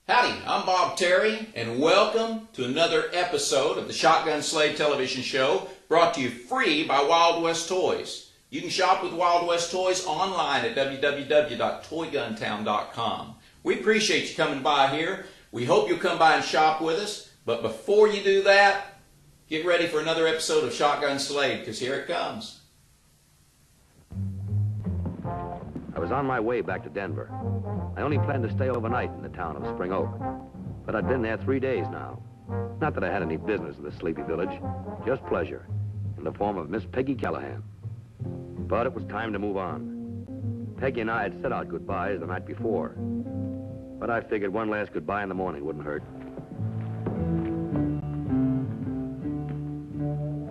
Howdy, I'm Bob Terry, and welcome to another episode of the Shotgun Slade television show, brought to you free by Wild West Toys. You can shop with Wild West Toys online at www.toyguntown.com. We appreciate you coming by here. We hope you'll come by and shop with us, but before you do that, get ready for another episode of Shotgun Slade, because here it comes. I was on my way back to Denver. I only planned to stay overnight in the town of Spring Oak. But I'd been there 3 days now. Not that I had any business in the sleepy village, just pleasure, in the form of Miss Peggy Callahan. But it was time to move on. Peggy and I had said our goodbyes the night before. But I figured one last goodbye in the morning wouldn't hurt.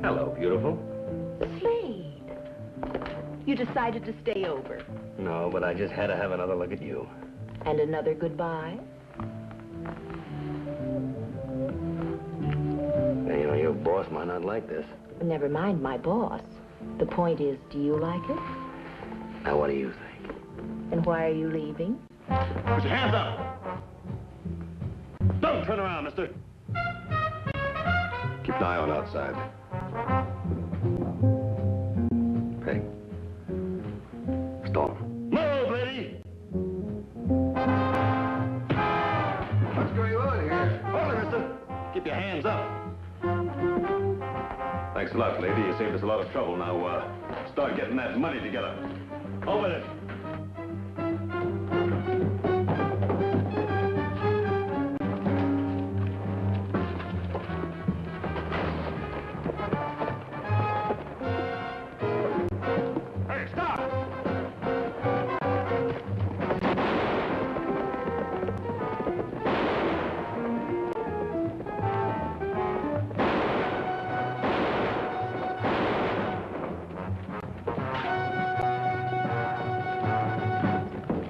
Hello, beautiful. Slade, you decided to stay over. No, but I just had to have another look at you. And another goodbye? Now, you know, your boss might not like this. Never mind my boss. The point is, do you like it? Now, what do you think? And why are you leaving? Put your hands up! Don't turn around, mister! Keep an eye on outside. Peg. Storm. Move, lady! What's going on here? Hold it, mister! Keep your hands up. Thanks a lot, lady. You saved us a lot of trouble. Now, start getting that money together. Over it. Hey, stop!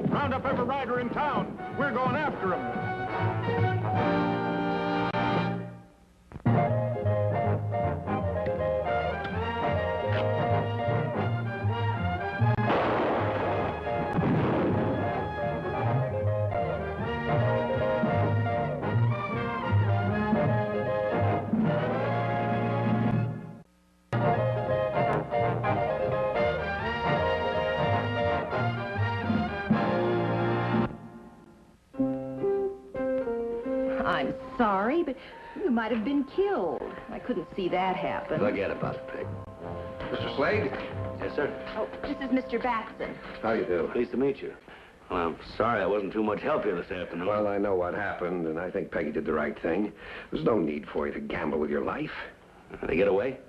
Round up every rider in town. We're going after him. I'm sorry, but you might have been killed. I couldn't see that happen. Forget about it, Peg. Mr. Slade? Yes, sir. Oh, this is Mr. Batson. How you do? Pleased to meet you. Well, I'm sorry I wasn't too much help here this afternoon. Well, I know what happened, and I think Peggy did the right thing. There's no need for you to gamble with your life. Did they get away?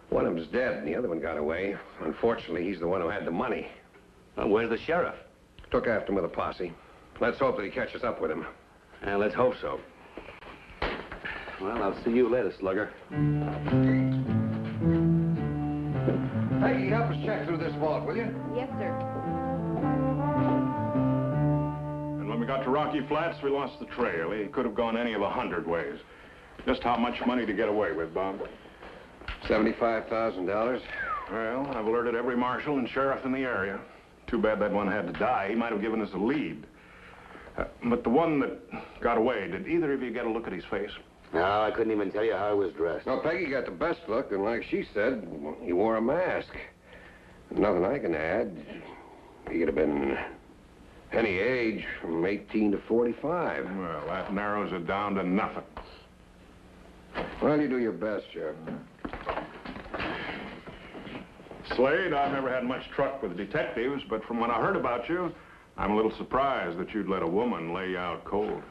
One of them's dead, and the other one got away. Unfortunately, he's the one who had the money. Well, where's the sheriff? Took after him with a posse. Let's hope that he catches up with him. Yeah, let's hope so. Well, I'll see you later, slugger. Peggy, help us check through this vault, will you? Yes, sir. And when we got to Rocky Flats, we lost the trail. He could have gone any of 100 ways. Just how much money to get away with, Bob? $75,000. Well, I've alerted every marshal and sheriff in the area. Too bad that one had to die. He might have given us a lead. But the one that got away, did either of you get a look at his face? No, I couldn't even tell you how I was dressed. Well, Peggy got the best look, and like she said, he wore a mask. Nothing I can add. He could have been any age from 18 to 45. Well, that narrows it down to nothing. Well, you do your best, Sheriff. Slade, I've never had much truck with detectives, but from when I heard about you, I'm a little surprised that you'd let a woman lay you out cold.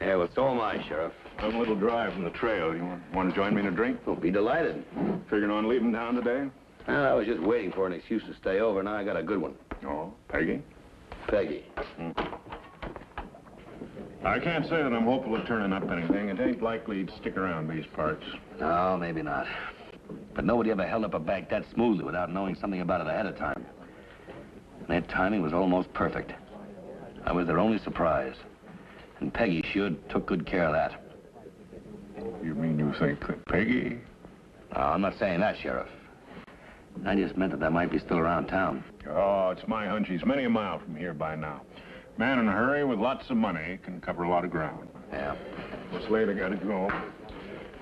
Yeah, well, so am I, Sheriff. I'm a little dry from the trail. You want to join me in a drink? Well, be delighted. Figuring on leaving town today? Well, I was just waiting for an excuse to stay over, and now I got a good one. Oh, Peggy? Peggy. I can't say that I'm hopeful of turning up anything. It ain't likely he'd stick around these parts. No, maybe not. But nobody ever held up a bag that smoothly without knowing something about it ahead of time. And that timing was almost perfect. I was their only surprise. And Peggy sure took good care of that. You mean you think that Peggy? No, I'm not saying that, Sheriff. I just meant that might be still around town. Oh, it's my hunch he's many a mile from here by now. Man in a hurry with lots of money can cover a lot of ground. Yeah. Well, Slade, I gotta go.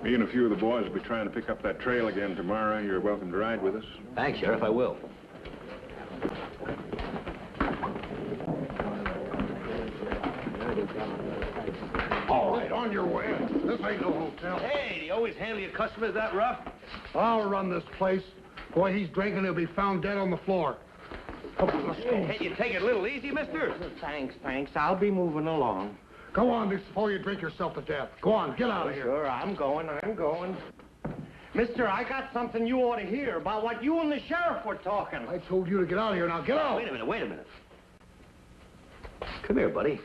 Me and a few of the boys will be trying to pick up that trail again tomorrow. You're welcome to ride with us. Thanks, Sheriff, I will. All right, on your way. This ain't no hotel. Hey, do you always handle your customers that rough? I'll run this place. Boy, he's drinking, he'll be found dead on the floor. Come on, let's go. Hey, you take it a little easy, mister? Thanks. I'll be moving along. Go on before you drink yourself to death. Go on, get out of here. Sure, I'm going. Mister, I got something you ought to hear about what you and the sheriff were talking. I told you to get out of here. Now get out. Wait a minute. Come here, buddy.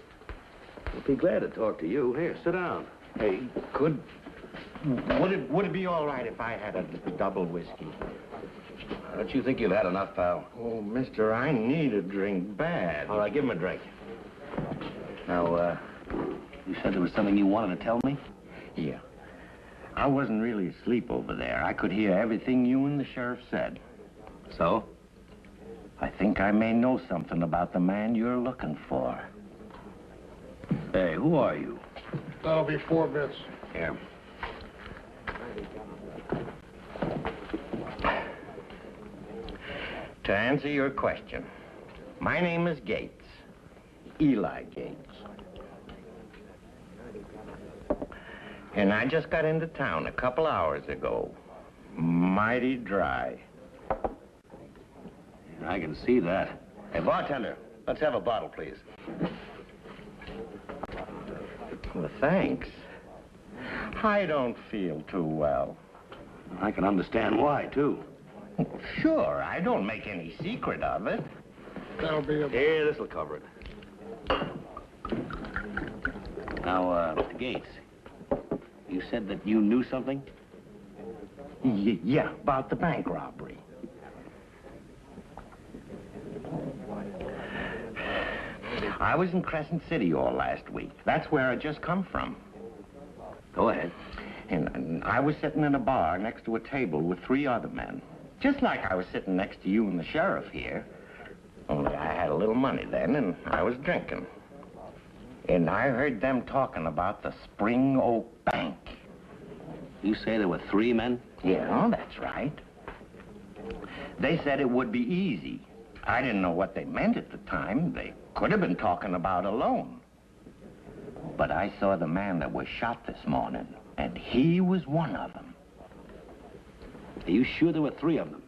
I'll be glad to talk to you. Here, sit down. Hey, would it be all right if I had a double whiskey? Don't you think you've had enough, pal? Oh, mister, I need a drink bad. All right, give him a drink. Now, you said there was something you wanted to tell me? Yeah. I wasn't really asleep over there. I could hear everything you and the sheriff said. So? I think I may know something about the man you're looking for. Hey, who are you? That'll be 4 bits. Here. To answer your question, my name is Gates. Eli Gates. And I just got into town a couple hours ago. Mighty dry. I can see that. Hey, bartender, let's have a bottle, please. Well, thanks. I don't feel too well. I can understand why, too. Sure, I don't make any secret of it. That'll be a... Here, this'll cover it. Now, Mr. Gates, you said that you knew something? Yeah, about the bank robbery. I was in Crescent City all last week. That's where I just come from. Go ahead. And I was sitting in a bar next to a table with 3 other men. Just like I was sitting next to you and the sheriff here. Only I had a little money then, and I was drinking. And I heard them talking about the Spring Oak Bank. You say there were 3 men? Yeah, that's right. They said it would be easy. I didn't know what they meant at the time. They could have been talking about a loan. But I saw the man that was shot this morning, and he was one of them. Are you sure there were 3 of them?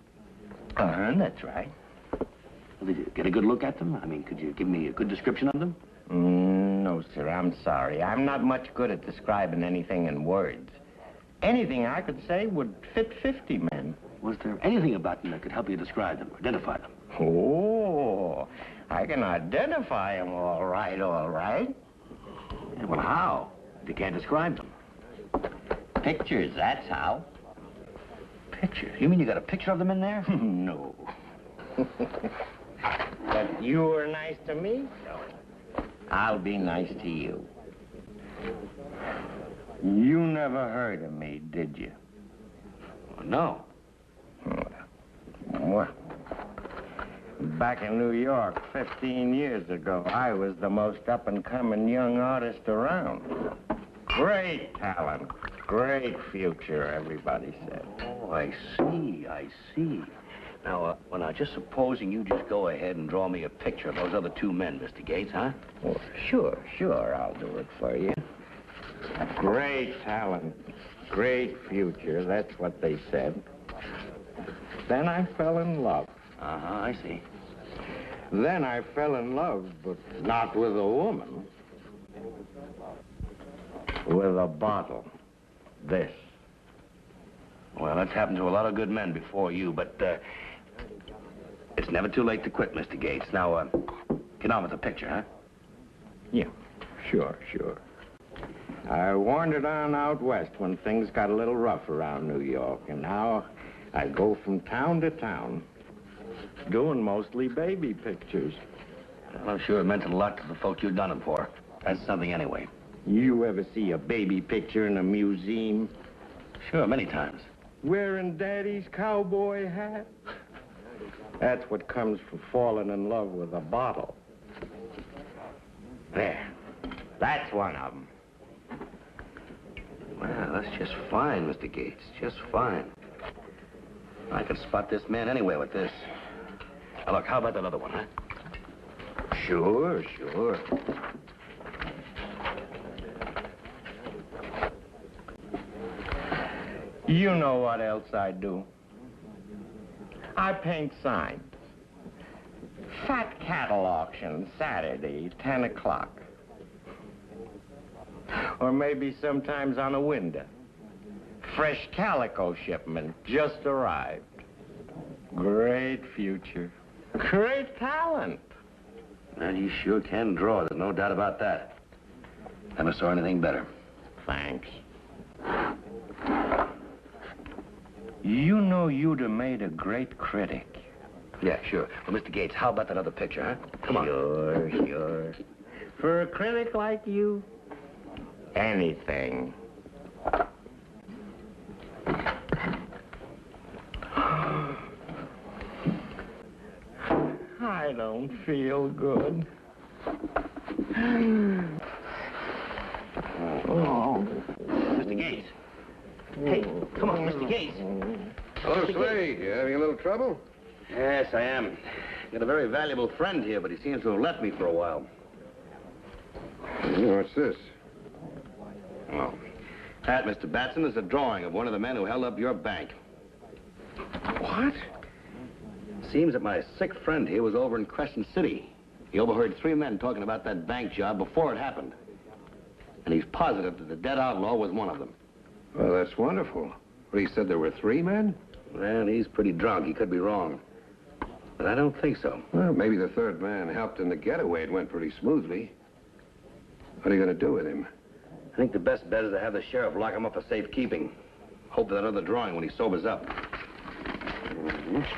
Uh-huh, that's right. Well, did you get a good look at them? I mean, could you give me a good description of them? No, sir, I'm sorry. I'm not much good at describing anything in words. Anything I could say would fit 50 men. Was there anything about them that could help you describe them, identify them? Oh, I can identify them all right. Yeah, well, how? If you can't describe them. Pictures, that's how. Pictures? You mean you got a picture of them in there? No. But you were nice to me, so I'll be nice to you. You never heard of me, did you? Well, no. Well, back in New York 15 years ago, I was the most up-and-coming young artist around. Great talent, great future, everybody said. Oh, I see. Now, just supposing you just go ahead and draw me a picture of those other 2 men, Mr. Gates, huh? Well, sure, I'll do it for you. Great talent, great future, that's what they said. Then I fell in love. Uh-huh, I see. Then I fell in love, but not with a woman. With a bottle. This. Well, that's happened to a lot of good men before you, but, it's never too late to quit, Mr. Gates. Now, get on with the picture, huh? Yeah, sure. I wandered on out west when things got a little rough around New York, and now I go from town to town, doing mostly baby pictures. Well, I'm sure it meant a lot to the folk you've done it for. That's something anyway. You ever see a baby picture in a museum? Sure, many times. Wearing Daddy's cowboy hat? That's what comes from falling in love with a bottle. There. That's one of them. Well, that's just fine, Mr. Gates. Just fine. I could spot this man anywhere with this. Now, look, how about that other one, huh? Sure. You know what else I do? I paint signs. Fat cattle auction, Saturday, 10 o'clock. Or maybe sometimes on a window. Fresh calico shipment just arrived. Great future. Great talent. Well, you sure can draw. There's no doubt about that. Never saw anything better. Thanks. You know you'd have made a great critic. Yeah, sure. Well, Mr. Gates, how about that other picture, huh? Come on. Sure. For a critic like you, anything. I don't feel good. Oh. Mr. Gates. Hey, come on, Mr. Gates. Hello, Slade. You having a little trouble? Yes, I am. Got a very valuable friend here, but he seems to have left me for a while. What's this? Oh. That, Mr. Batson, is a drawing of one of the men who held up your bank. What? Seems that my sick friend here was over in Crescent City. He overheard 3 men talking about that bank job before it happened. And he's positive that the dead outlaw was one of them. Well, that's wonderful. But he said there were 3 men? Well, he's pretty drunk. He could be wrong. But I don't think so. Well, maybe the 3rd man helped in the getaway. It went pretty smoothly. What are you going to do with him? I think the best bet is to have the sheriff lock him up for safekeeping. Hope for that other drawing when he sobers up.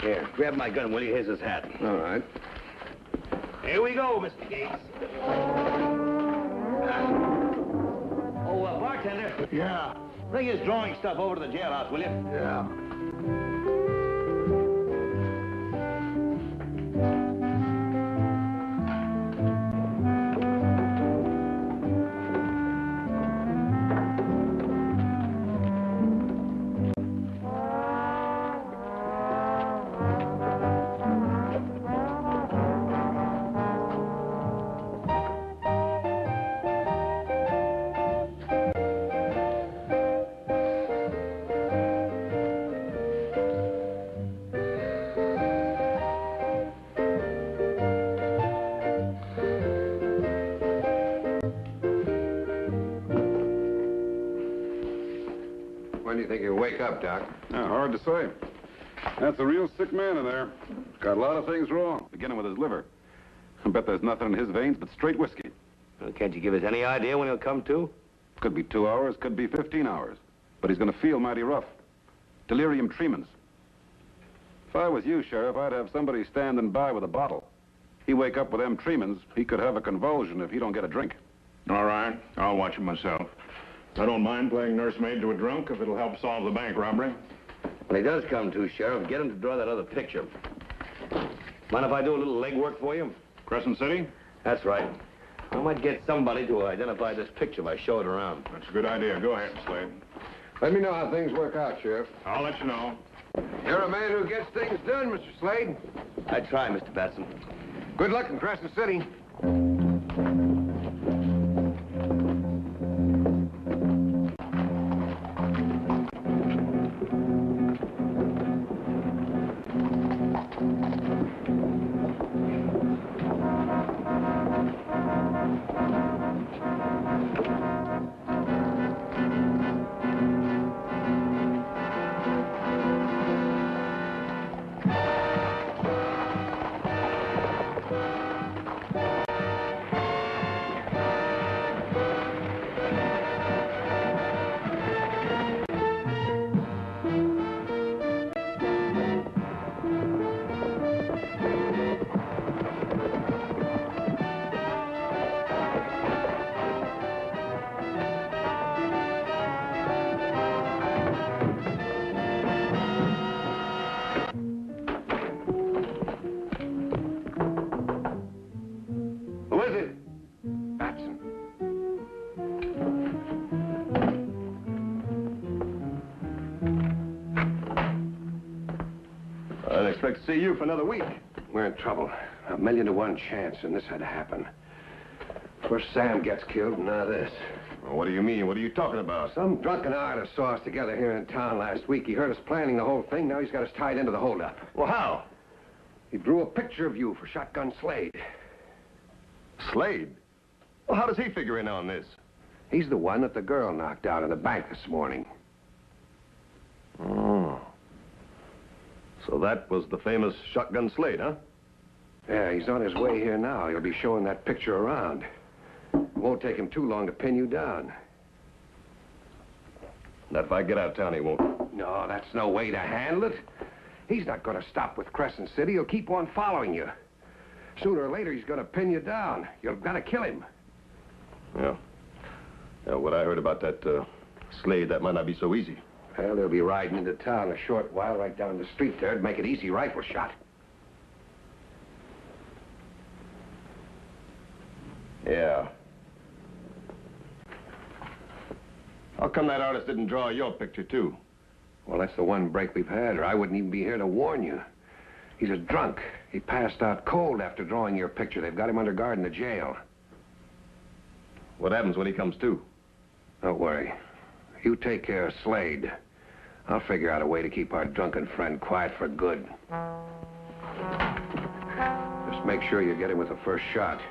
Here, grab my gun, will you? Here's his hat. All right. Here we go, Mr. Gates. Oh, bartender. Yeah. Bring his drawing stuff over to the jailhouse, will you? Yeah. When do you think he'll wake up, Doc? Yeah, hard to say. That's a real sick man in there. Got a lot of things wrong, beginning with his liver. I bet there's nothing in his veins but straight whiskey. Well, can't you give us any idea when he'll come to? Could be 2 hours, could be 15 hours. But he's going to feel mighty rough. Delirium tremens. If I was you, Sheriff, I'd have somebody standing by with a bottle. He wake up with them tremens, he could have a convulsion if he don't get a drink. All right, I'll watch him myself. I don't mind playing nursemaid to a drunk if it'll help solve the bank robbery. When he does come to, Sheriff, get him to draw that other picture. Mind if I do a little legwork for you? Crescent City? That's right. I might get somebody to identify this picture if I show it around. That's a good idea. Go ahead, Slade. Let me know how things work out, Sheriff. I'll let you know. You're a man who gets things done, Mr. Slade. I try, Mr. Batson. Good luck in Crescent City. see you for another week. We're in trouble. 1,000,000 to 1 chance, and this had to happen. First Sam gets killed, and now this. Well, what do you mean? What are you talking about? Some drunken artist saw us together here in town last week. He heard us planning the whole thing. Now he's got us tied into the holdup. Well, how? He drew a picture of you for Shotgun Slade. Slade? Well, how does he figure in on this? He's the one that the girl knocked out in the bank this morning. Oh. So that was the famous Shotgun Slade, huh? Yeah, he's on his way here now. He'll be showing that picture around. It won't take him too long to pin you down. Not if I get out of town, he won't. No, that's no way to handle it. He's not going to stop with Crescent City. He'll keep on following you. Sooner or later, he's going to pin you down. You've got to kill him. Yeah. Yeah, what I heard about that Slade, that might not be so easy. Well, they'll be riding into town a short while right down the street there. It'd make it easy rifle shot. Yeah. How come that artist didn't draw your picture, too? Well, that's the one break we've had, or I wouldn't even be here to warn you. He's a drunk. He passed out cold after drawing your picture. They've got him under guard in the jail. What happens when he comes to? Don't worry. You take care of Slade. I'll figure out a way to keep our drunken friend quiet for good. Just make sure you get him with the first shot.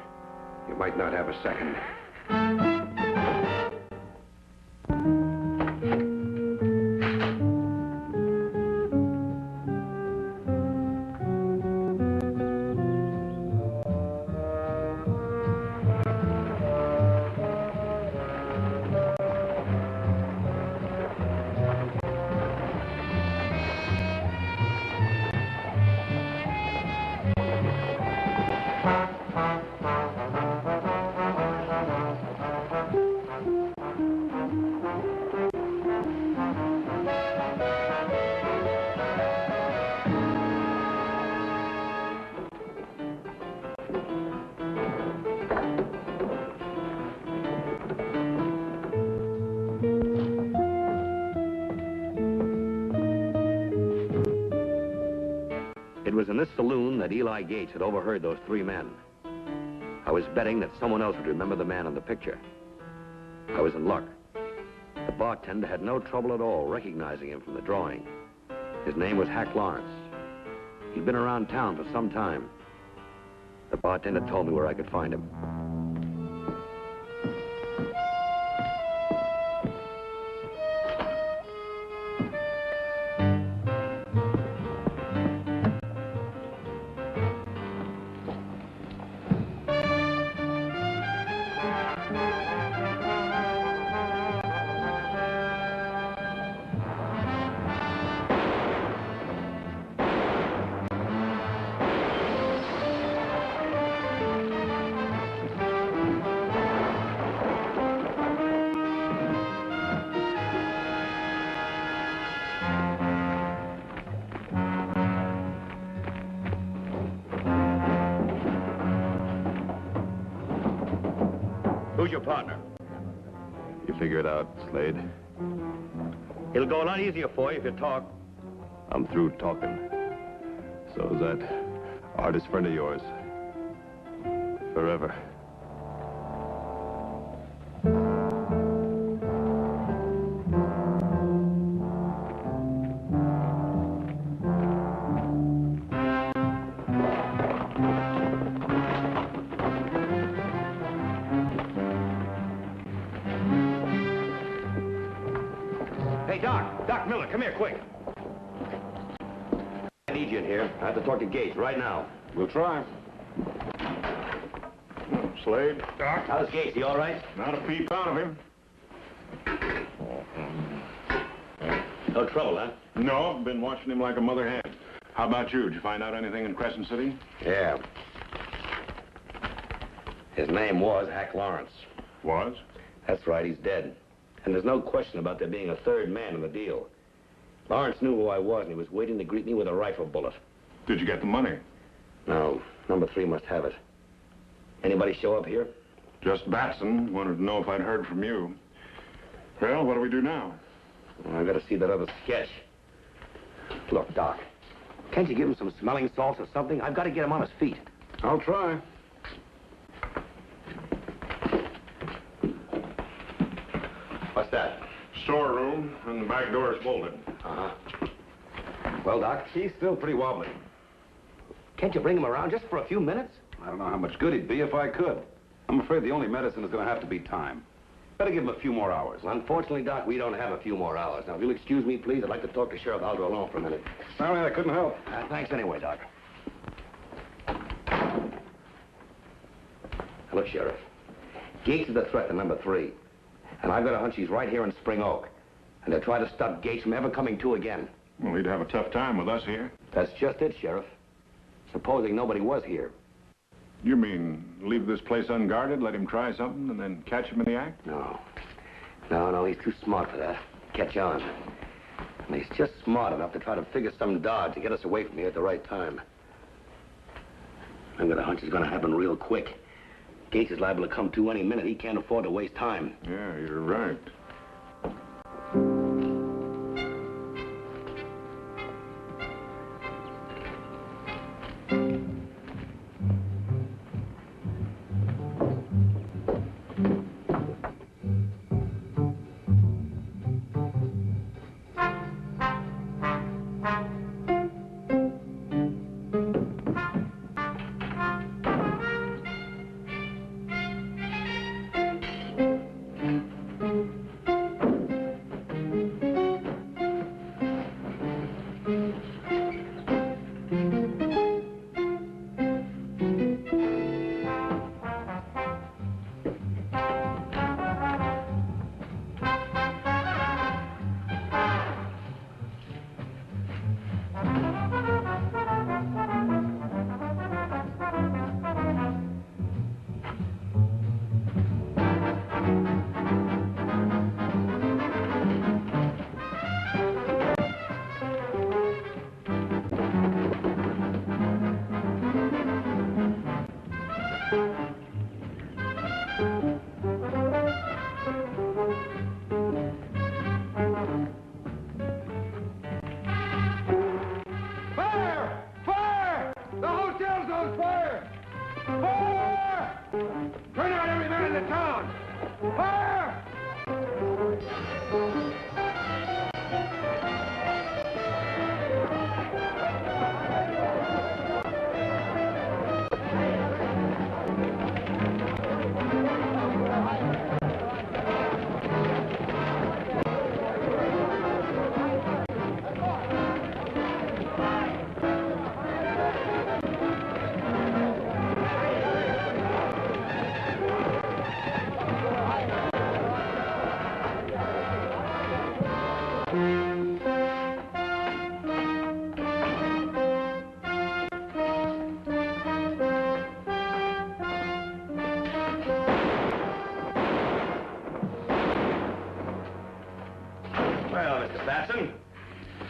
You might not have a second. It was in this saloon that Eli Gates had overheard those 3 men. I was betting that someone else would remember the man in the picture. I was in luck. The bartender had no trouble at all recognizing him from the drawing. His name was Hack Lawrence. He'd been around town for some time. The bartender told me where I could find him. Who's your partner? You figure it out, Slade. It'll go a lot easier for you if you talk. I'm through talking. So is that artist friend of yours. Forever. Hey, Doc Miller, come here, quick. I need you in here. I have to talk to Gates right now. We'll try. Slade? Doc? How's Gates? He all right? Not a peep out of him. No trouble, huh? No, been watching him like a mother hen. How about you? Did you find out anything in Crescent City? Yeah. His name was Hack Lawrence. Was? That's right, he's dead. And there's no question about there being a 3rd man in the deal. Lawrence knew who I was, and he was waiting to greet me with a rifle bullet. Did you get the money? No, number 3 must have it. Anybody show up here? Just Batson. Wanted to know if I'd heard from you. Well, what do we do now? Well, I gotta see that other sketch. Look, Doc, Can't you give him some smelling salts or something? I've got to get him on his feet. I'll try. What's that? Storeroom, and the back door is bolted. Uh-huh. Well, Doc? He's still pretty wobbly. Can't you bring him around just for a few minutes? I don't know how much good he'd be if I could. I'm afraid the only medicine is going to have to be time. Better give him a few more hours. Unfortunately, Doc, we don't have a few more hours. Now, if you'll excuse me, please, I'd like to talk to Sheriff Aldo alone for a minute. Sorry, I couldn't help. Thanks anyway, Doc. Look, Sheriff. Gates is the threat to number 3. And I've got a hunch he's right here in Spring Oak. And they'll try to stop Gates from ever coming to again. Well, he'd have a tough time with us here. That's just it, Sheriff. Supposing nobody was here. You mean leave this place unguarded, let him try something, and then catch him in the act? No. No, he's too smart for that. Catch on. And he's just smart enough to try to figure some dodge to get us away from here at the right time. I've got a hunch it's going to happen real quick. Gates is liable to come to any minute. He can't afford to waste time. Yeah, you're right.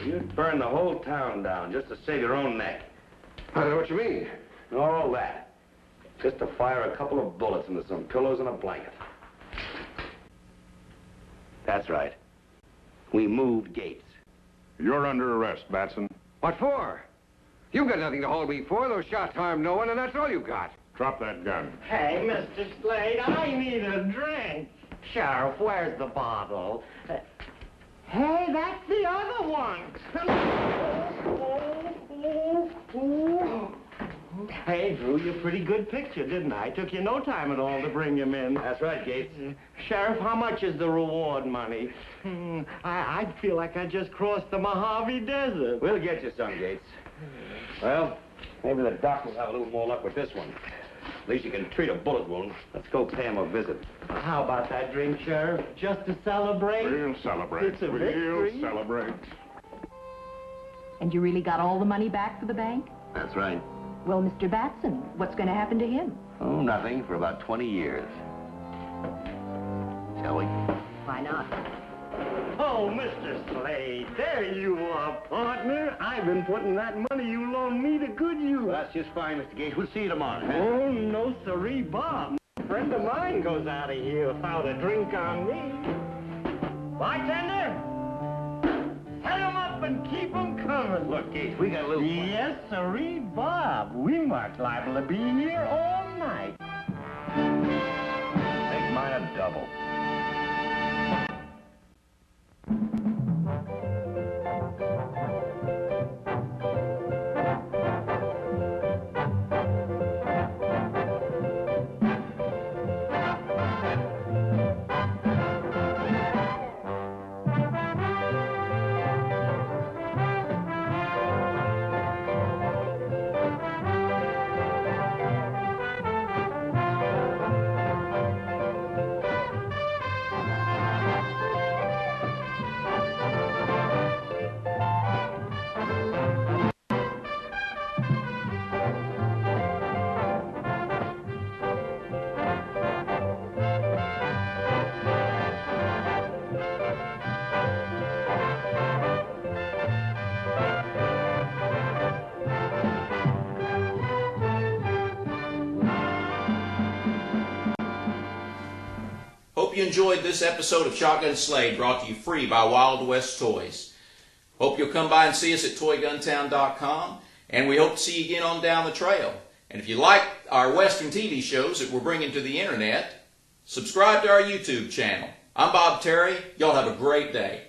You'd burn the whole town down just to save your own neck. I don't know what you mean. All that. Just to fire a couple of bullets into some pillows and a blanket. That's right. We moved Gates. You're under arrest, Batson. What for? You've got nothing to hold me for. Those shots harmed no one, and that's all you got. Drop that gun. Hey, Mr. Slade, I need a drink. Sheriff, where's the bottle? Hey, that's the other one. Hey, drew you a pretty good picture, didn't I? Took you no time at all to bring him in. That's right, Gates. Sheriff, how much is the reward money? I feel like I just crossed the Mojave Desert. We'll get you some, Gates. Well, maybe the doc will have a little more luck with this one. At least you can treat a bullet wound. Let's go pay him a visit. How about that drink, Sheriff? Just to celebrate? We'll celebrate. It's a victory. We'll celebrate. And you really got all the money back for the bank? That's right. Well, Mr. Batson, what's going to happen to him? Oh, nothing for about 20 years. Shall we? Why not? Oh, Mr. Slade, there you are, partner. I've been putting that money you loaned me to good use. Well, that's just fine, Mr. Gates. We'll see you tomorrow. Huh? Oh, no, sirree, Bob. A friend of mine goes out of here without a drink on me. Bartender! Set 'em up and keep 'em coming. Look, Gage, we got a little... Yes, sirree, Bob. We might liable to be here all night. Make mine a double. Hope you enjoyed this episode of Shotgun Slade, brought to you free by Wild West Toys. Hope you'll come by and see us at toyguntown.com, and we hope to see you again on down the trail. And if you like our Western TV shows that we're bringing to the internet, subscribe to our YouTube channel. I'm Bob Terry. Y'all have a great day.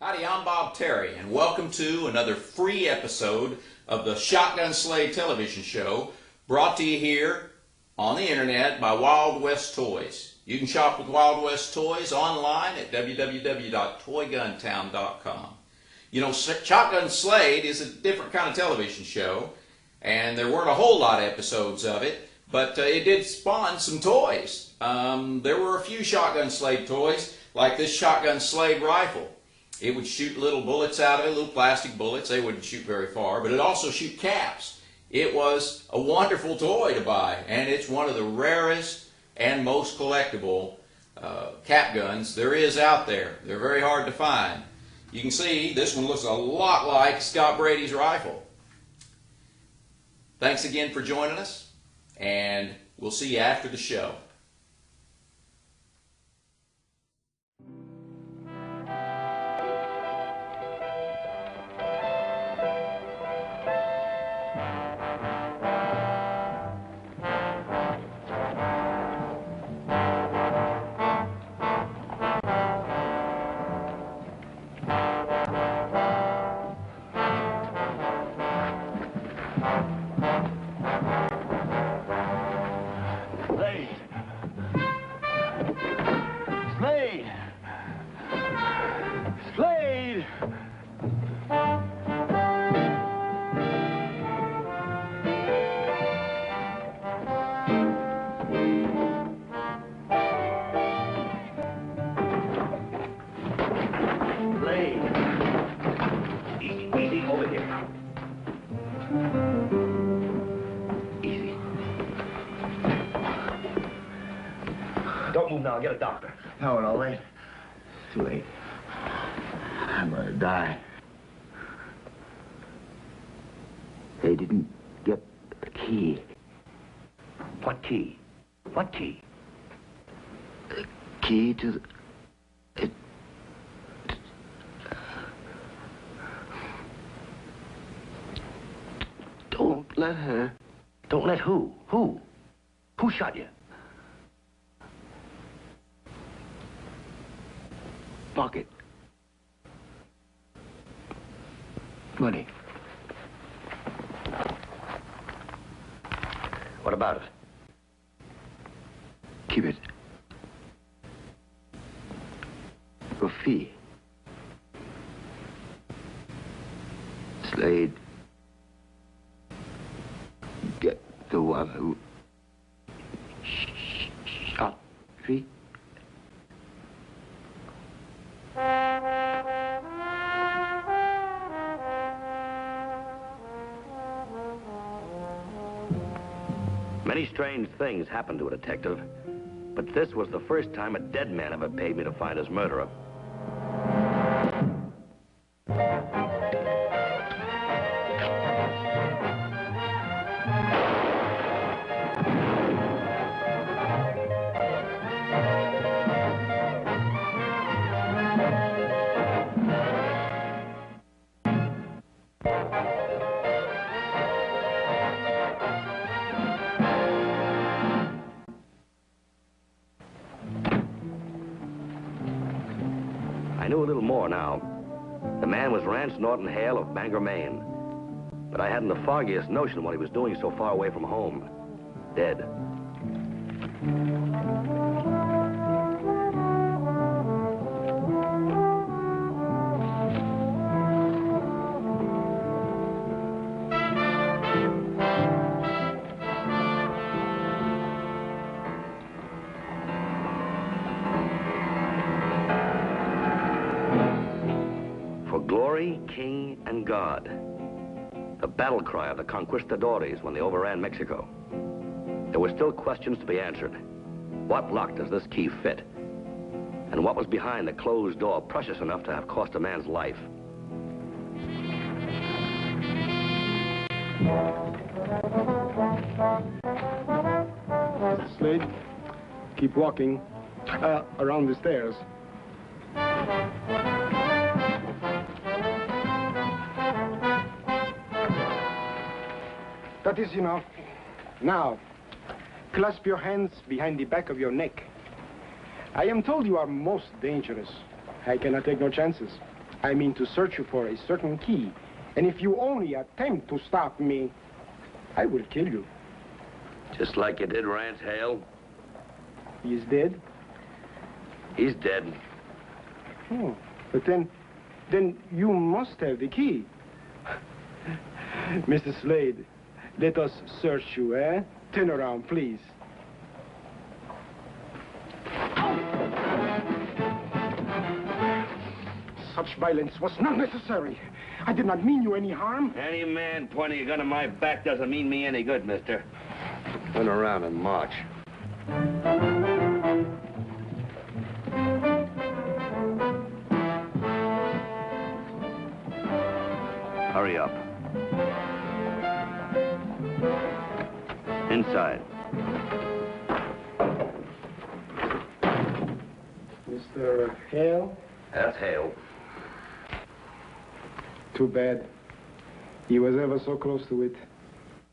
Howdy, I'm Bob Terry, and welcome to another free episode of the Shotgun Slade television show, brought to you here on the internet by Wild West Toys. You can shop with Wild West Toys online at www.toyguntown.com. You know, Shotgun Slade is a different kind of television show, and there weren't a whole lot of episodes of it, but it did spawn some toys. There were a few Shotgun Slade toys, like this Shotgun Slade rifle. It would shoot little bullets out of it, little plastic bullets. They wouldn't shoot very far, but it also shoot caps. It was a wonderful toy to buy, and it's one of the rarest and most collectible cap guns there is out there. They're very hard to find. You can see this one looks a lot like Scott Brady's rifle. Thanks again for joining us, and we'll see you after the show. Slade! Slade! Slade! Easy, easy, over here. Easy. Don't move now, get a doctor. No, no, wait. It's too late. I'm gonna die. They didn't get the key. What key? What key? The key to the... Don't let her... Don't let who? Who? Who shot you? Pocket. Money. What about it? Keep it. For fee. Slade. Get the one who shot me. Many strange things happened to a detective, but this was the first time a dead man ever paid me to find his murderer. I knew a little more now. The man was Rance Norton Hale of Bangor, Maine. But I hadn't the foggiest notion what he was doing so far away from home. Dead. For glory, king, and God. The battle cry of the conquistadores when they overran Mexico. There were still questions to be answered. What lock does this key fit? And what was behind the closed door precious enough to have cost a man's life? Slade, keep walking around the stairs. That is enough. Now, clasp your hands behind the back of your neck. I am told you are most dangerous. I cannot take no chances. I mean to search you for a certain key. And if you only attempt to stop me, I will kill you. Just like you did Rance Hale? He is dead? He's dead. Oh, but then you must have the key. Mr. Slade, let us search you, eh? Turn around, please. Such violence was not necessary. I did not mean you any harm. Any man pointing a gun at my back doesn't mean me any good, mister. Turn around and march. Hurry up. Inside. Mr. Hale? That's Hale. Too bad. He was ever so close to it.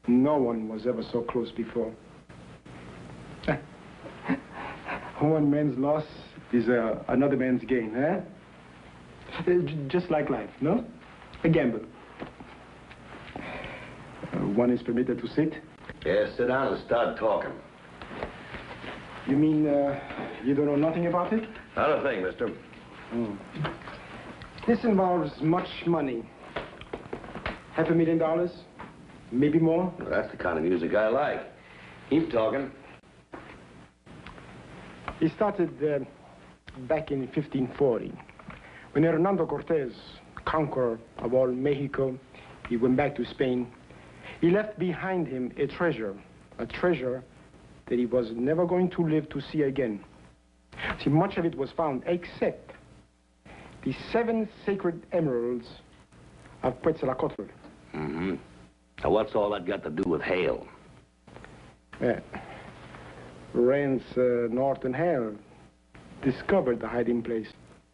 No one was ever so close before. One man's loss is another man's gain, eh? Just like life, no? A gamble. One is permitted to sit. Yeah, sit down and start talking. You mean you don't know nothing about it? Not a thing, mister. This involves much money. $500,000? Maybe more? Well, that's the kind of music I like. Keep talking. He started back in 1540. When Hernando Cortez, conqueror of all Mexico, he went back to Spain. He left behind him a treasure that he was never going to live to see again. See, much of it was found except the 7 sacred emeralds of Quetzalcoatl. Mm-hmm. Now, what's all that got to do with Hale? Yeah. Rance Norton Hale discovered the hiding place.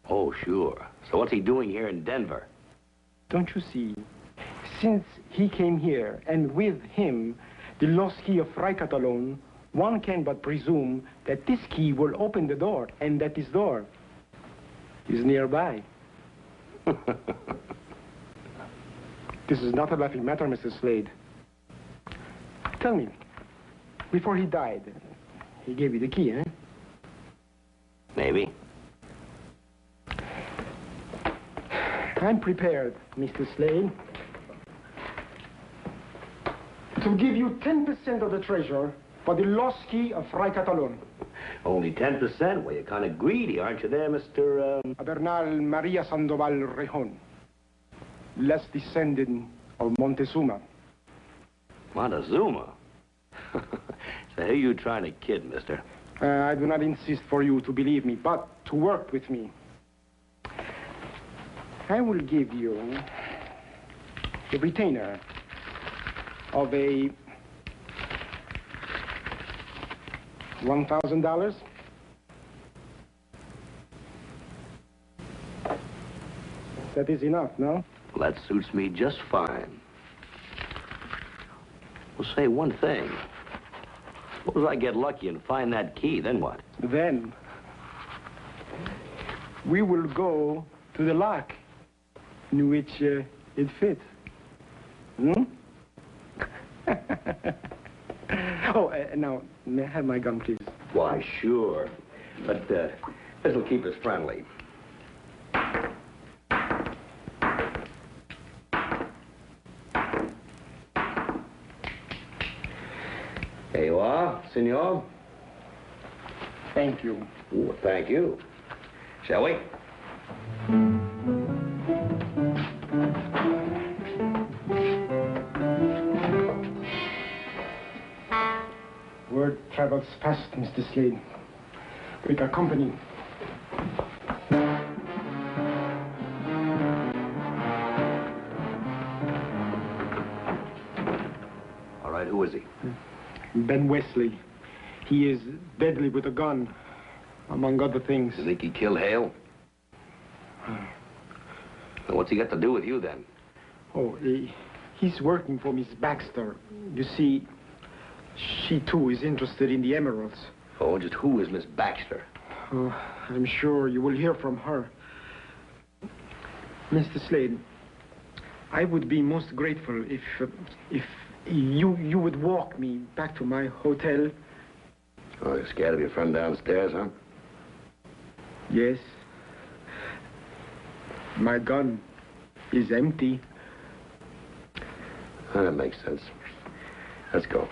Oh, sure. So what's he doing here in Denver? Don't you see? Since he came here, and with him, the lost key of Fray Catalon, one can but presume that this key will open the door, and that this door is nearby. This is not a laughing matter, Mr. Slade. Tell me, before he died, he gave you the key, eh? Maybe. I'm prepared, Mr. Slade, to give you 10% of the treasure for the lost key of Fray Catalon. Only 10%? Well, you're kind of greedy, aren't you there, Mr. Bernal Maria Sandoval Rejon, last descendant of Montezuma. Montezuma? So who you trying to kid, mister? I do not insist for you to believe me, but to work with me. I will give you a retainer of a $1,000. That is enough, no? Well, that suits me just fine. Well, say one thing. Suppose I get lucky and find that key, then what? Then we will go to the lock in which it fits. Hmm? Oh, now, may I have my gun, please? Why, sure. But this'll keep us friendly. There you are, senor. Thank you. Well, thank you. Shall we? Word travels fast, Mr. Slade. We got company. All right, who is he? Ben Wesley. He is deadly with a gun, among other things. You think he killed Hale? Well, what's he got to do with you, then? Oh, he's working for Miss Baxter. You see, she, too, is interested in the emeralds. Oh, just who is Miss Baxter? Oh, I'm sure you will hear from her. Mr. Slade, I would be most grateful if you would walk me back to my hotel. Oh, you're scared of your friend downstairs, huh? Yes. My gun is empty. Oh, that makes sense. Let's go.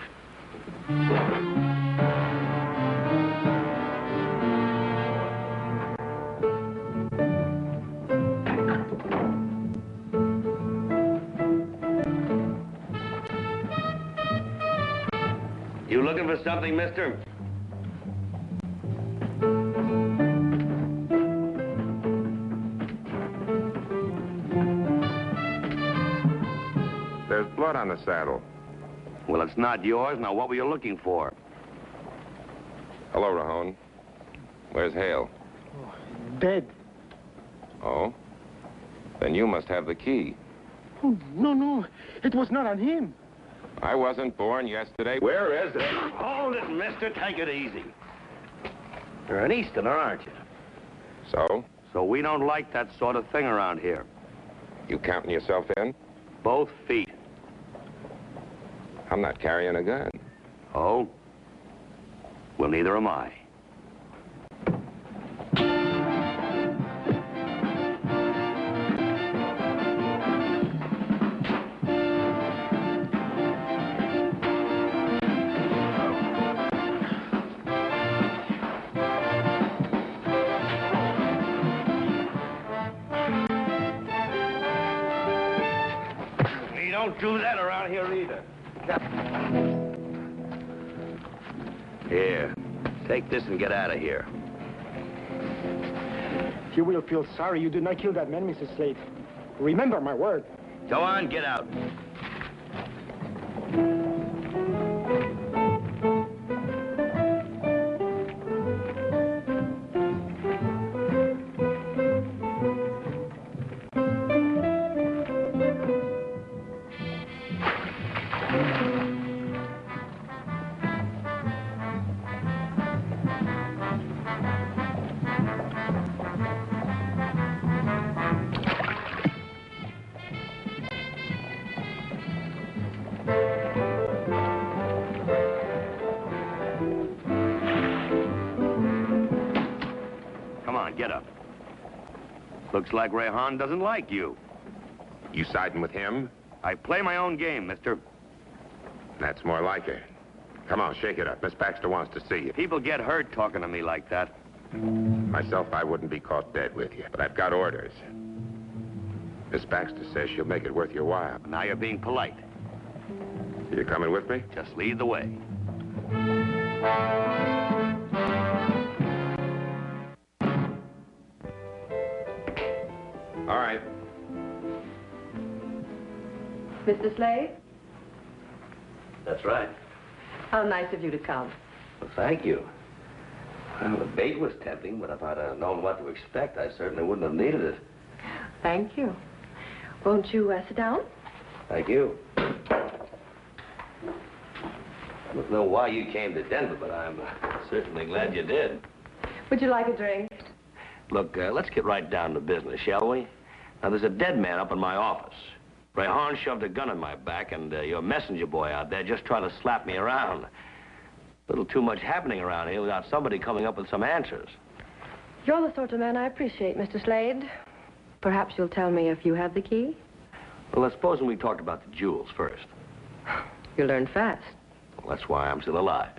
You looking for something, mister? There's blood on the saddle. Well, it's not yours. Now, what were you looking for? Hello, Rahone. Where's Hale? Dead. Oh? Then you must have the key. Oh, no. It was not on him. I wasn't born yesterday. Where is it? Hold it, mister. Take it easy. You're an Easterner, aren't you? So? So we don't like that sort of thing around here. You counting yourself in? Both feet. I'm not carrying a gun. Oh? Well, neither am I. We don't do that around here either. Here, take this and get out of here. You will feel sorry you did not kill that man, Mrs. Slade. Remember my word. Go on, get out. Come on, get up. Looks like Rehan doesn't like you. You siding with him? I play my own game, mister. That's more like it. Come on, shake it up. Miss Baxter wants to see you. People get hurt talking to me like that. Myself, I wouldn't be caught dead with you, but I've got orders. Miss Baxter says she'll make it worth your while. Now you're being polite. You coming with me? Just lead the way. All right. Mr. Slade, That's right. how nice of you to come. Well, thank you. Well, the bait was tempting, but if I'd have known what to expect, I certainly wouldn't have needed it. Thank you. Won't you sit down? Thank you. I don't know why you came to Denver, but I'm certainly glad you did. Would you like a drink? Look, let's get right down to business, shall we? Now, there's a dead man up in my office. Ray Horn shoved a gun in my back, and your messenger boy out there just trying to slap me around. A little too much happening around here without somebody coming up with some answers. You're the sort of man I appreciate, Mr. Slade. Perhaps you'll tell me if you have the key? Well, let's suppose we talked about the jewels first. You learn fast. Well, that's why I'm still alive.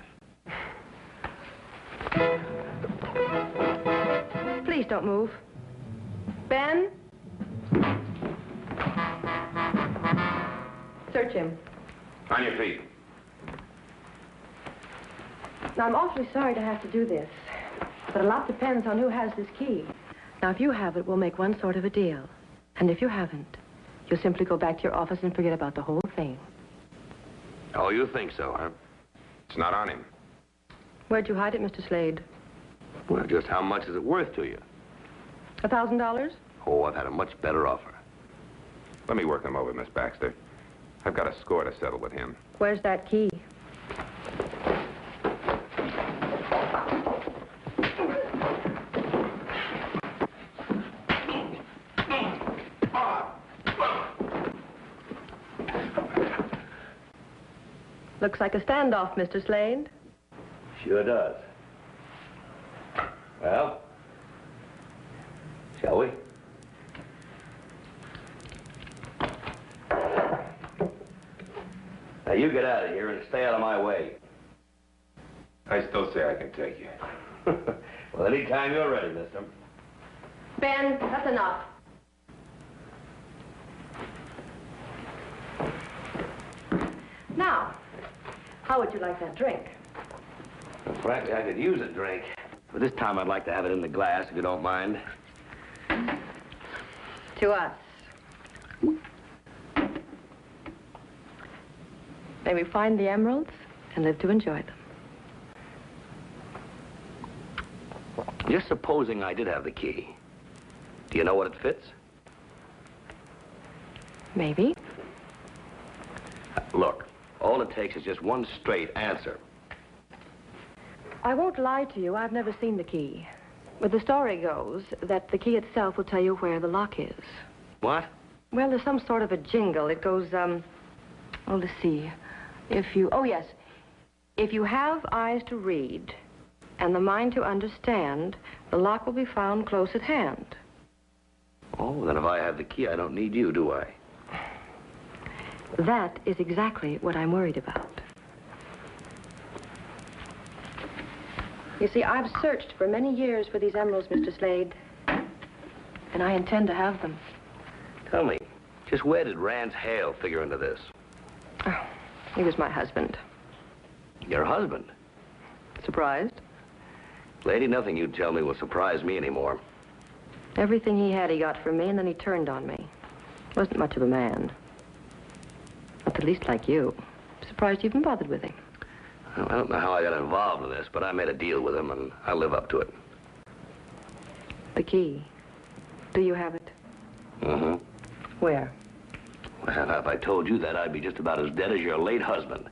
Please don't move. Ben? Search him. On your feet. Now, I'm awfully sorry to have to do this, but a lot depends on who has this key. Now, if you have it, we'll make one sort of a deal. And if you haven't, you'll simply go back to your office and forget about the whole thing. Oh, you think so, huh? It's not on him. Where'd you hide it, Mr. Slade? Well, just how much is it worth to you? $1,000? Oh, I've had a much better offer. Let me work him over, Miss Baxter. I've got a score to settle with him. Where's that key? Looks like a standoff, Mr. Slade. Sure does. Well, shall we? Now, you get out of here and stay out of my way. I still say I can take you. Well, anytime you're ready, mister. Ben, that's enough. Now, how would you like that drink? Well, frankly, I could use a drink. But this time I'd like to have it in the glass, if you don't mind. To us. May we find the emeralds and live to enjoy them. Just supposing I did have the key. Do you know what it fits? Maybe. Look, all it takes is just one straight answer. I won't lie to you. I've never seen the key. But the story goes that the key itself will tell you where the lock is. What? Well, there's some sort of a jingle. It goes, oh, let's see. Oh, yes. If you have eyes to read and the mind to understand, the lock will be found close at hand. Oh, then if I have the key, I don't need you, do I? That is exactly what I'm worried about. You see, I've searched for many years for these emeralds, Mr. Slade, and I intend to have them. Tell me, just where did Rance Hale figure into this? Oh, he was my husband. Your husband? Surprised? Lady, nothing you tell me will surprise me anymore. Everything he had he got from me, and then he turned on me. Wasn't much of a man. Not the least like you. Surprised you even bothered with him. Well, I don't know how I got involved in this, but I made a deal with him, and I'll live up to it. The key. Do you have it? Mm-hmm. Where? Well, if I told you that, I'd be just about as dead as your late husband.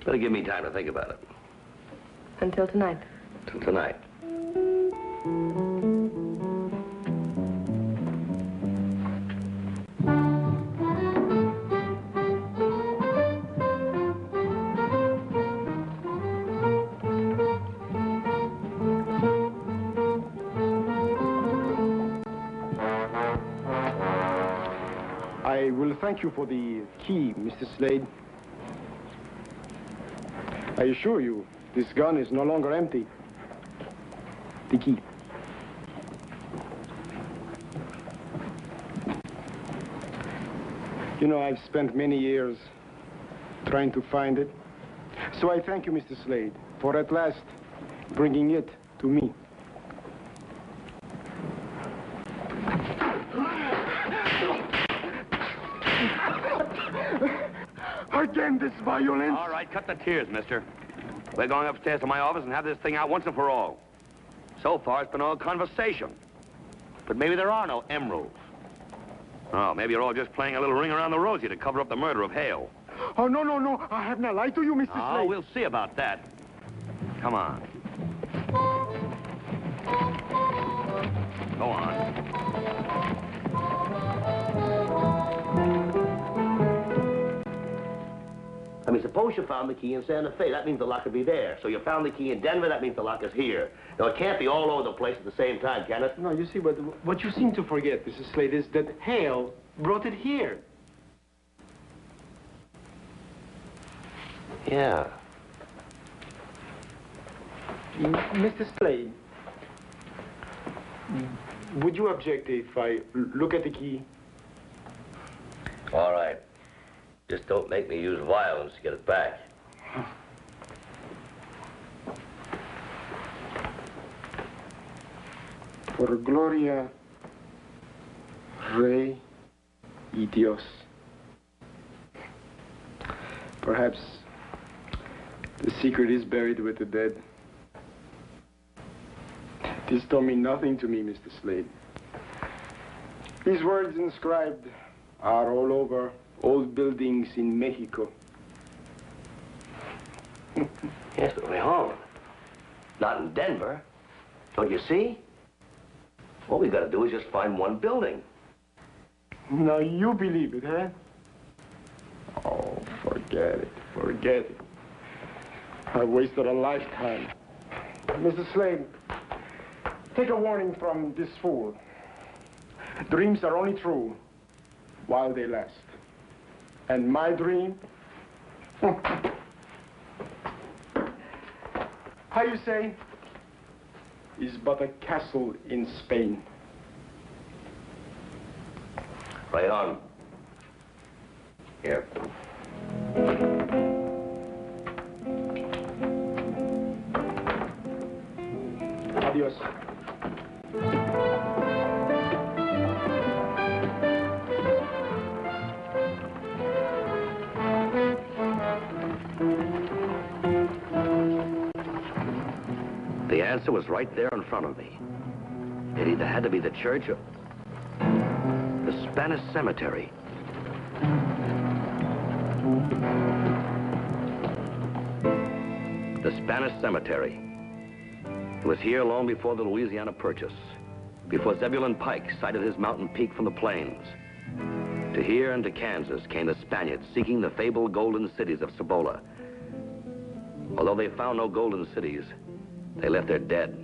Better give me time to think about it. Until tonight. Till tonight. I will thank you for the key, Mr. Slade. I assure you, this gun is no longer empty. The key. You know, I've spent many years trying to find it. So I thank you, Mr. Slade, for at last bringing it to me. Again, this violence. All right, cut the tears, mister. We're going upstairs to my office and have this thing out once and for all. So far, it's been all conversation. But maybe there are no emeralds. Oh, maybe you're all just playing a little ring around the rosy to cover up the murder of Hale. Oh, no, no, no. I have not lied to you, Mr. Slade. Oh, we'll see about that. Come on. Go on. I mean, suppose you found the key in Santa Fe. That means the lock would be there. So you found the key in Denver. That means the lock is here. Now, it can't be all over the place at the same time, can it? No, you see, what you seem to forget, Mrs. Slade, is that Hale brought it here. Yeah. Mr. Slade, would you object if I look at the key? All right. Just don't make me use violence to get it back. Por gloria, Rey y Dios. Perhaps the secret is buried with the dead. This don't mean nothing to me, Mr. Slade. These words inscribed are all over old buildings in Mexico. Yes, but Rejon, not in Denver. Don't you see? All we got to do is just find one building. Now you believe it, huh? Oh, forget it. Forget it. I wasted a lifetime. Mr. Slade, take a warning from this fool. Dreams are only true while they last. And my dream, how you say, is but a castle in Spain. Right on. Here. Adios. The answer was right there in front of me. It either had to be the church or the Spanish cemetery. The Spanish cemetery. It was here long before the Louisiana Purchase, before Zebulon Pike sighted his mountain peak from the plains. To here and to Kansas came the Spaniards seeking the fabled golden cities of Cibola. Although they found no golden cities, they left their dead.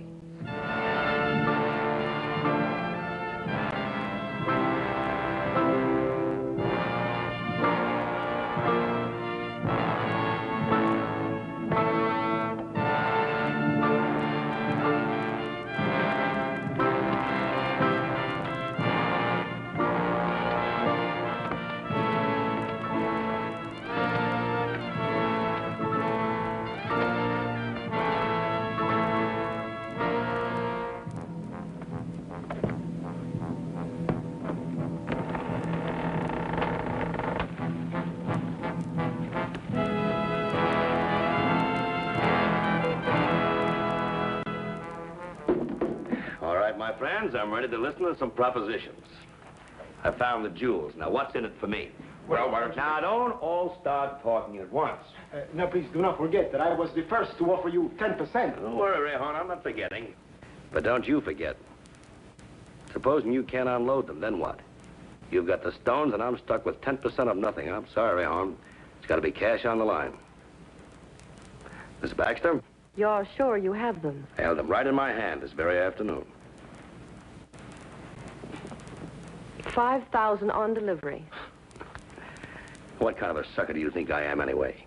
My friends, I'm ready to listen to some propositions. I found the jewels. Now, what's in it for me? Well, why don't you... Now, don't all start talking at once. Now, please do not forget that I was the first to offer you 10%. Don't worry, Rejon, I'm not forgetting. But don't you forget. Supposing you can't unload them, then what? You've got the stones, and I'm stuck with 10% of nothing. I'm sorry, Rejon. It's got to be cash on the line. Miss Baxter? You're sure you have them? I held them right in my hand this very afternoon. 5,000 on delivery. What kind of a sucker do you think I am, anyway?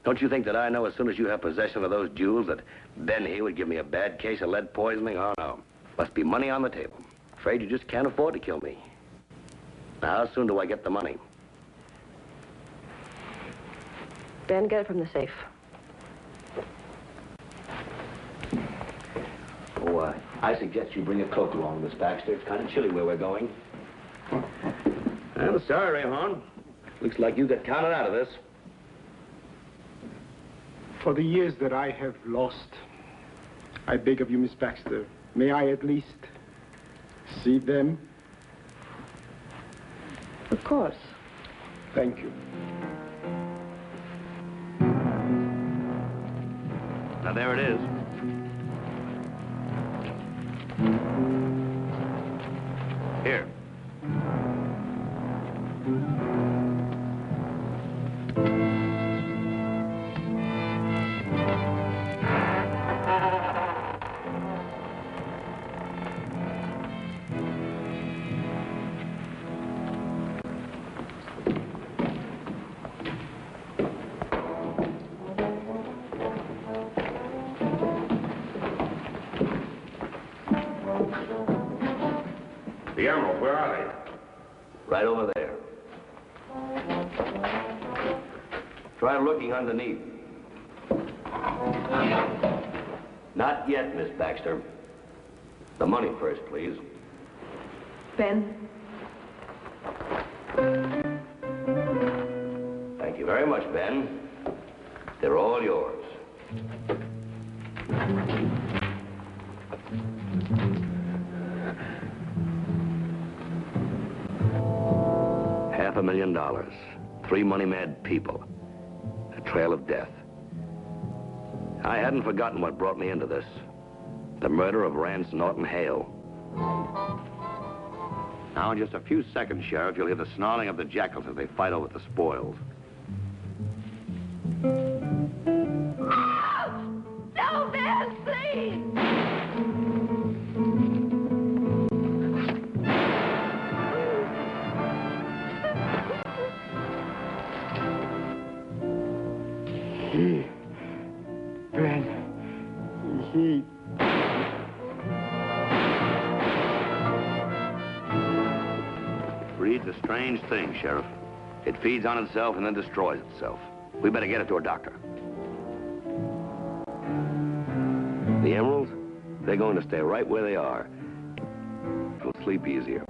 Don't you think that I know as soon as you have possession of those jewels that Ben here would give me a bad case of lead poisoning? Oh, no. Must be money on the table. Afraid you just can't afford to kill me. Now, how soon do I get the money? Ben, get it from the safe. Oh, I suggest you bring a coat along, Miss Baxter. It's kind of chilly where we're going. I'm sorry, Rejon. Looks like you got counted out of this. For the years that I have lost, I beg of you, Miss Baxter, may I at least see them? Of course. Thank you. Now, there it is. Here. The emeralds, where are they? Right over there. Try looking underneath. Not yet, Miss Baxter. The money first, please. Ben? Thank you very much, Ben. They're all yours. $500,000. 3 money-mad people. A trail of death. I hadn't forgotten what brought me into this. The murder of Rance Norton Hale. Now, in just a few seconds, Sheriff, you'll hear the snarling of the jackals as they fight over the spoils. No, Ben, please! Ben, he... Breed's a strange thing, Sheriff. It feeds on itself and then destroys itself. We better get it to a doctor. The emeralds, they're going to stay right where they are. They'll sleep easier.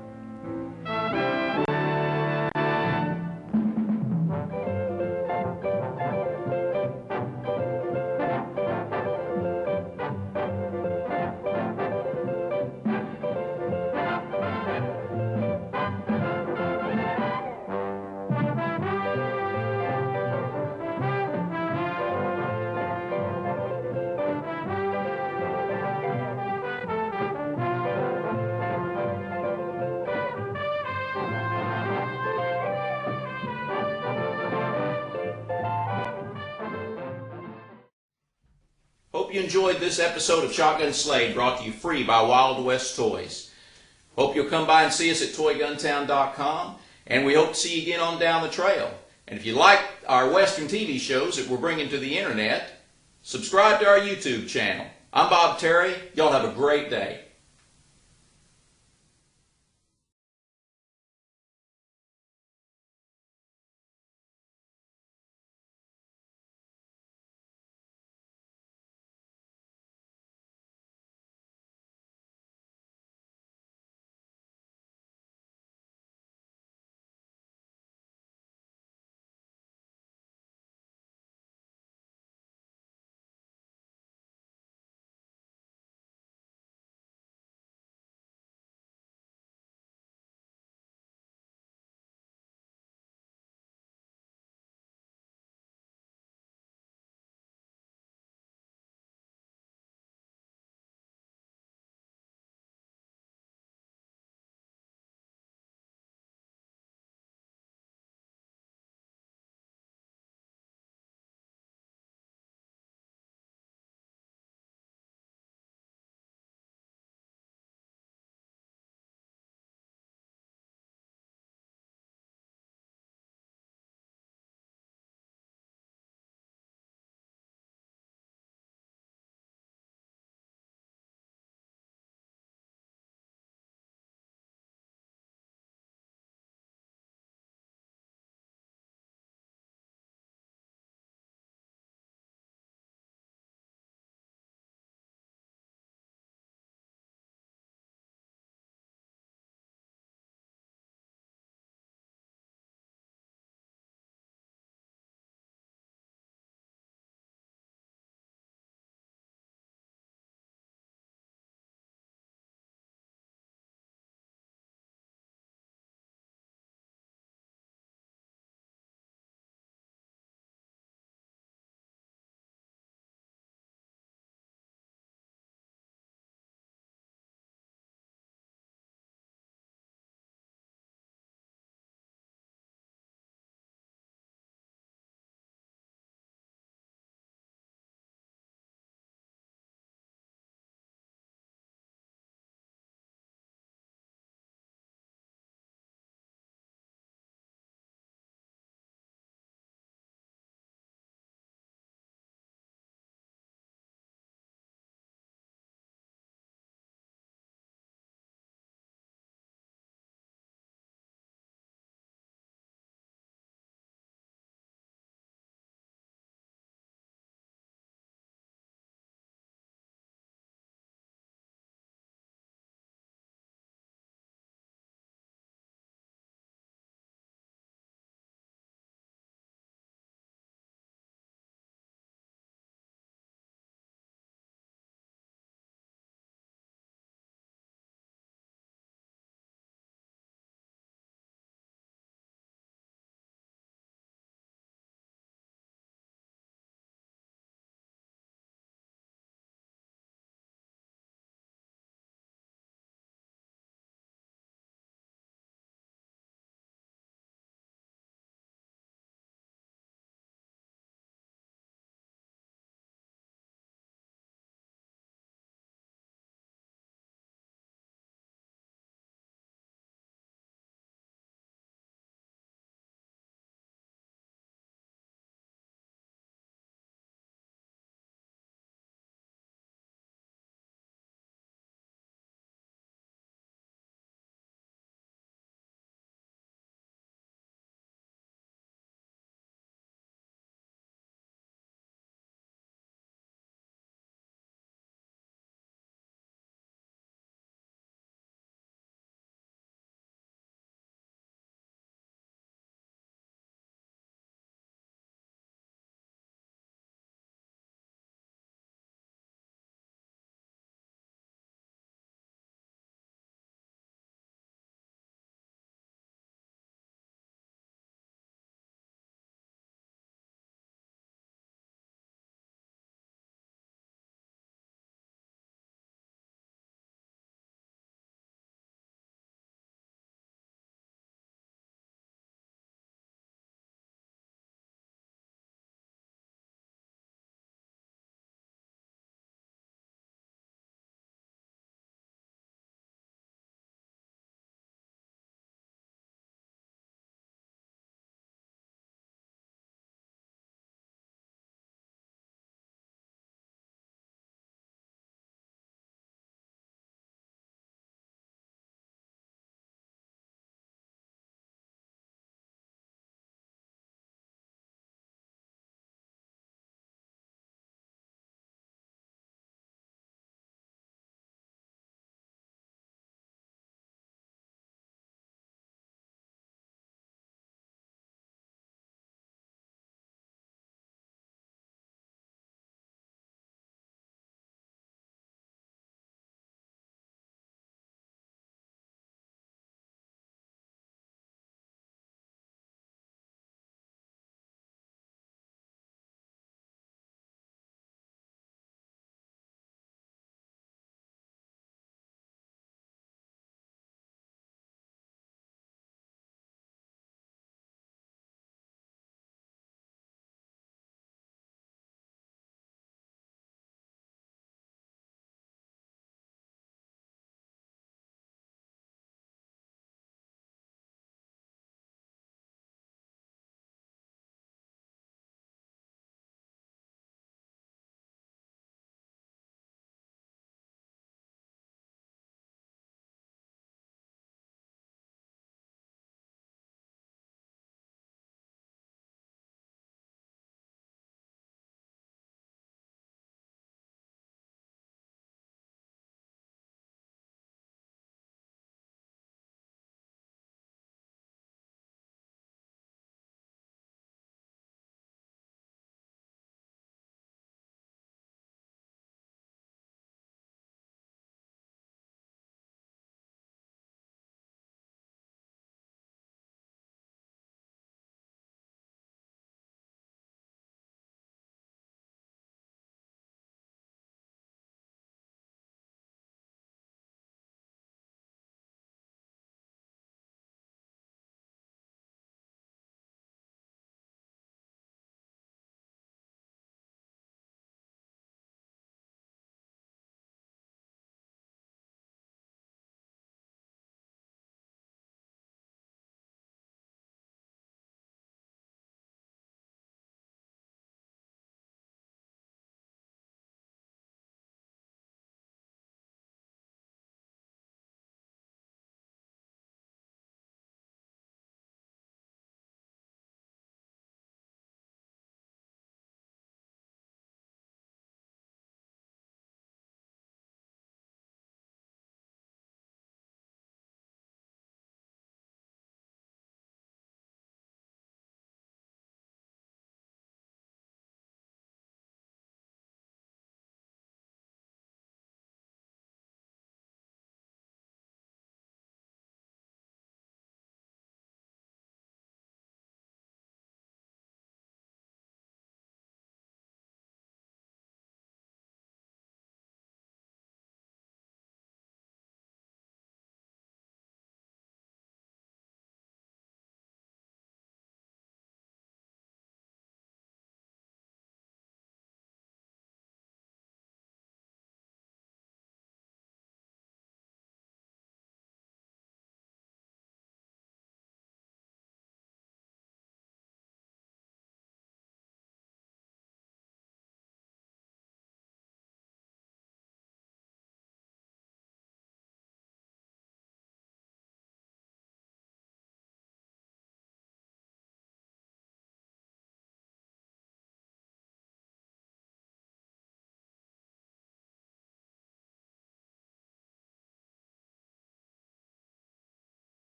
Hope you enjoyed this episode of Shotgun Slade, brought to you free by Wild West Toys. Hope you'll come by and see us at toyguntown.com, and we hope to see you again on down the trail. And if you like our Western TV shows that we're bringing to the internet, subscribe to our YouTube channel. I'm Bob Terry. Y'all have a great day.